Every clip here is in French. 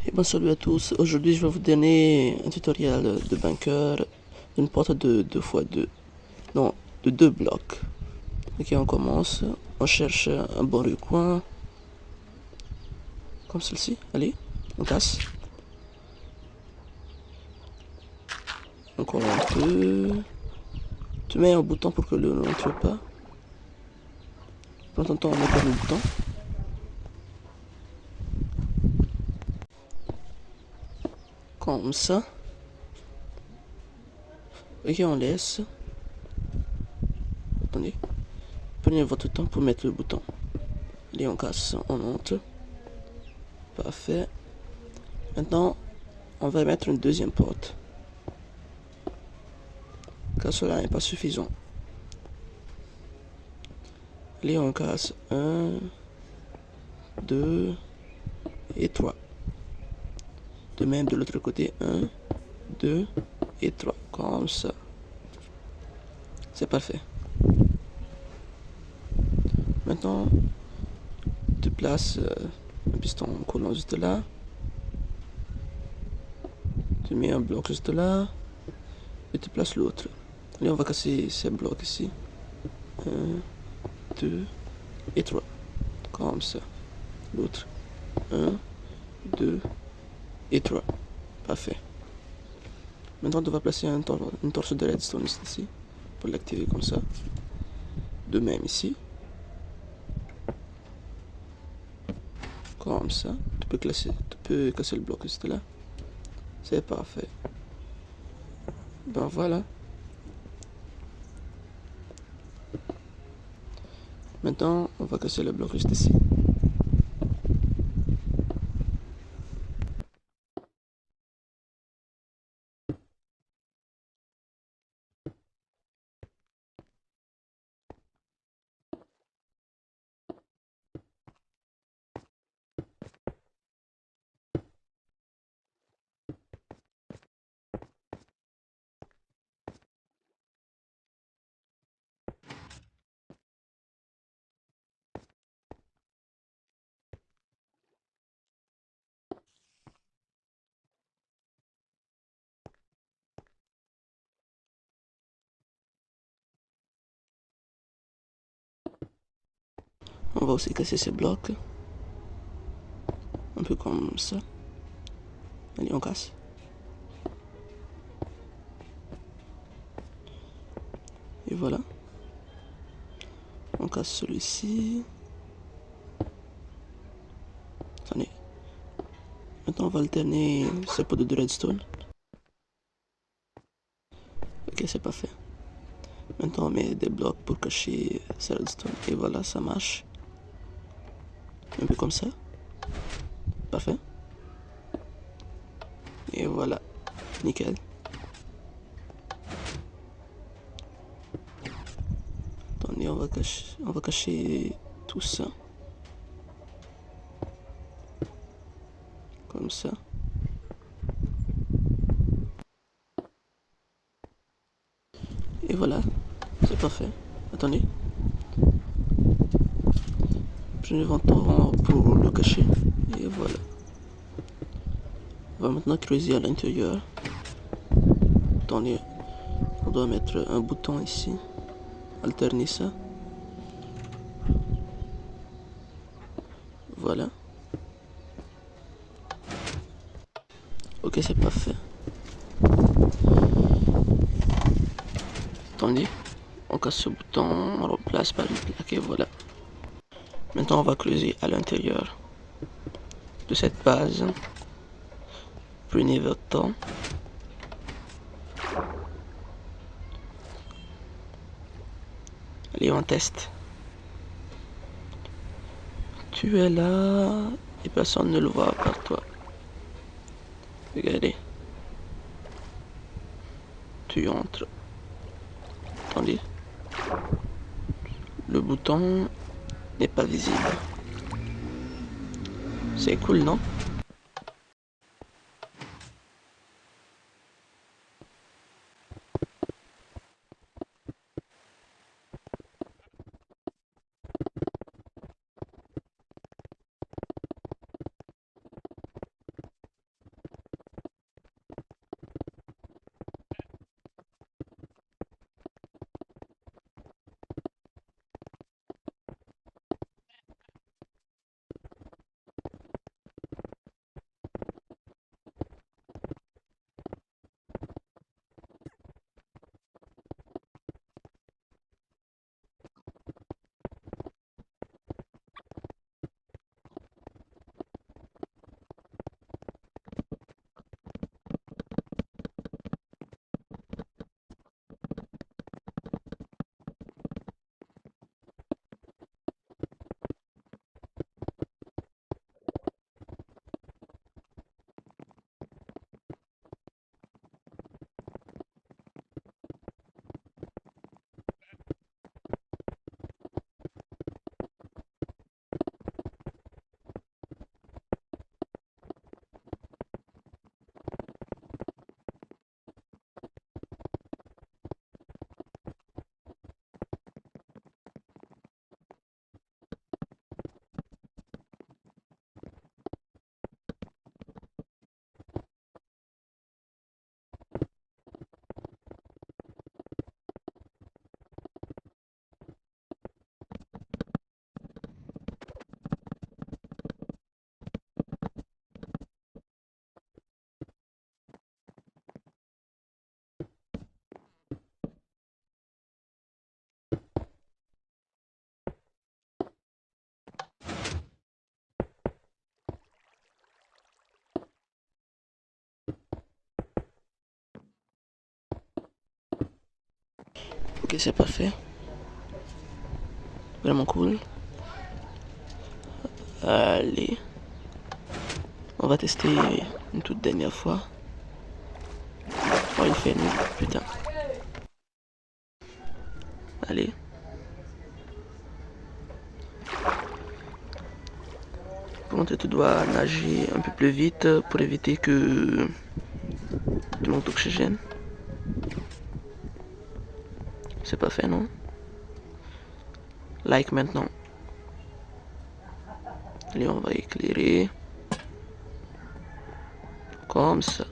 Et bon salut à tous, aujourd'hui je vais vous donner un tutoriel de bunker d'une porte de 2x2, non, de 2 blocs. Ok, on commence, on cherche un bon recoin, comme celle-ci, allez, on casse. Encore un peu, tu mets un bouton pour que le n'entre pas. Pendant ton temps on met pas le bouton. Comme ça. Ok, on laisse. Attendez. Prenez votre temps pour mettre le bouton. Allez, on casse, on monte. Parfait. Maintenant, on va mettre une deuxième porte. Car cela n'est pas suffisant. Allez, on casse 1, 2 et 3. De même de l'autre côté, 1, 2 et 3. Comme ça. C'est parfait. Maintenant, tu places un piston collant juste là. Tu mets un bloc juste là. Et tu places l'autre. Allez, on va casser ces blocs ici. 1, 2 et 3. Comme ça. L'autre. 1, 2 et 3. Parfait. Maintenant, tu vas placer une torche de redstone ici. Pour l'activer comme ça. De même ici. Comme ça. Tu peux casser le bloc juste là. C'est parfait. Ben voilà. Maintenant, on va casser le bloc juste ici. On va aussi casser ces blocs. Un peu comme ça. Allez, on casse. Et voilà. On casse celui-ci. Attendez. Maintenant, on va alterner ces pots de redstone. Ok, c'est parfait. Maintenant, on met des blocs pour cacher ces redstone. Et voilà, ça marche. Un peu comme ça. Parfait. Et voilà. Nickel. Attendez, on va cacher tout ça. Comme ça. Et voilà. C'est parfait. Attendez. Prenez votre temps pour le cacher. Et voilà. On va maintenant creuser à l'intérieur. Attendez. On doit mettre un bouton ici. Alterner ça. Voilà. Ok, c'est parfait. Attendez. On casse ce bouton, on remplace par une plaque et voilà. Maintenant, on va creuser à l'intérieur de cette base. Prenez votre temps. Allez, on teste. Tu es là et personne ne le voit par toi. Regardez. Tu entres. Attendez. Le bouton n'est pas visible. C'est cool, non? Ok, c'est parfait. Vraiment cool. Allez. On va tester une toute dernière fois. Oh, il fait nuit, putain. Allez. Par contre, tu dois nager un peu plus vite pour éviter que tu manques d'oxygène. C'est pas fait, non? Like maintenant. Allez, on va éclairer. Comme ça.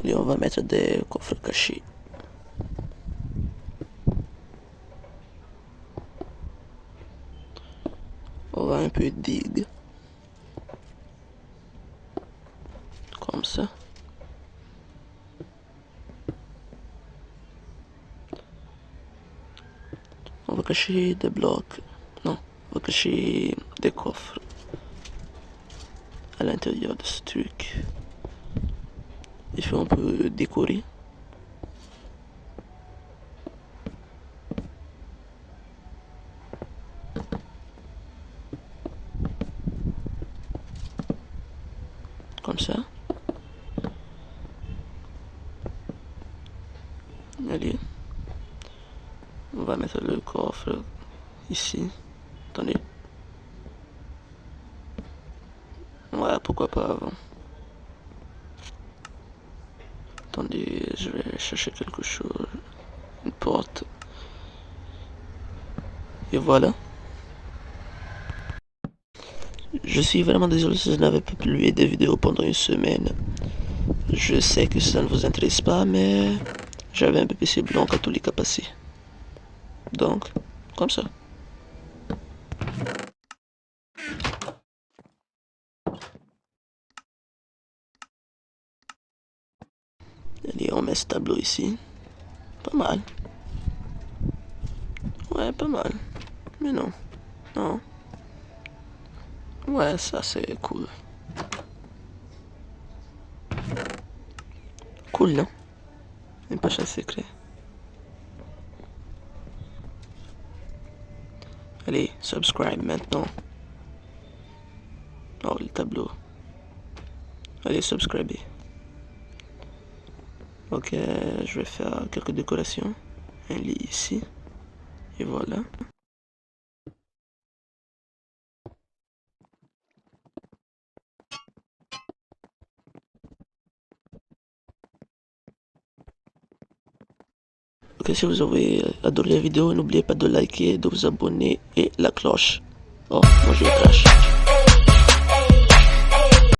Allez, on va mettre des coffres cachés. On va un peu dig. Comme ça. On va cacher des blocs. Non, on va cacher des coffres à l'intérieur de ce truc. Et puis on peut décorer. Comme ça. Allez. On va mettre le coffre ici. Attendez. Ouais, pourquoi pas avant. Attendez, je vais chercher quelque chose. Une porte. Et voilà. Je suis vraiment désolé si je n'avais pas publié des vidéos pendant une semaine. Je sais que ça ne vous intéresse pas, mais j'avais un PC blanc catholique à passer. Donc, comme ça. Allez, on met ce tableau ici. Pas mal. Ouais, pas mal. Mais non. Non. Ouais, ça c'est cool. Cool, non? Une page à secret. Allez, subscribe maintenant. Oh, le tableau. Allez, subscribez. Ok, je vais faire quelques décorations. Un lit ici. Et voilà. Ok, si vous avez adoré la vidéo, n'oubliez pas de liker, de vous abonner et la cloche. Oh, moi je crache.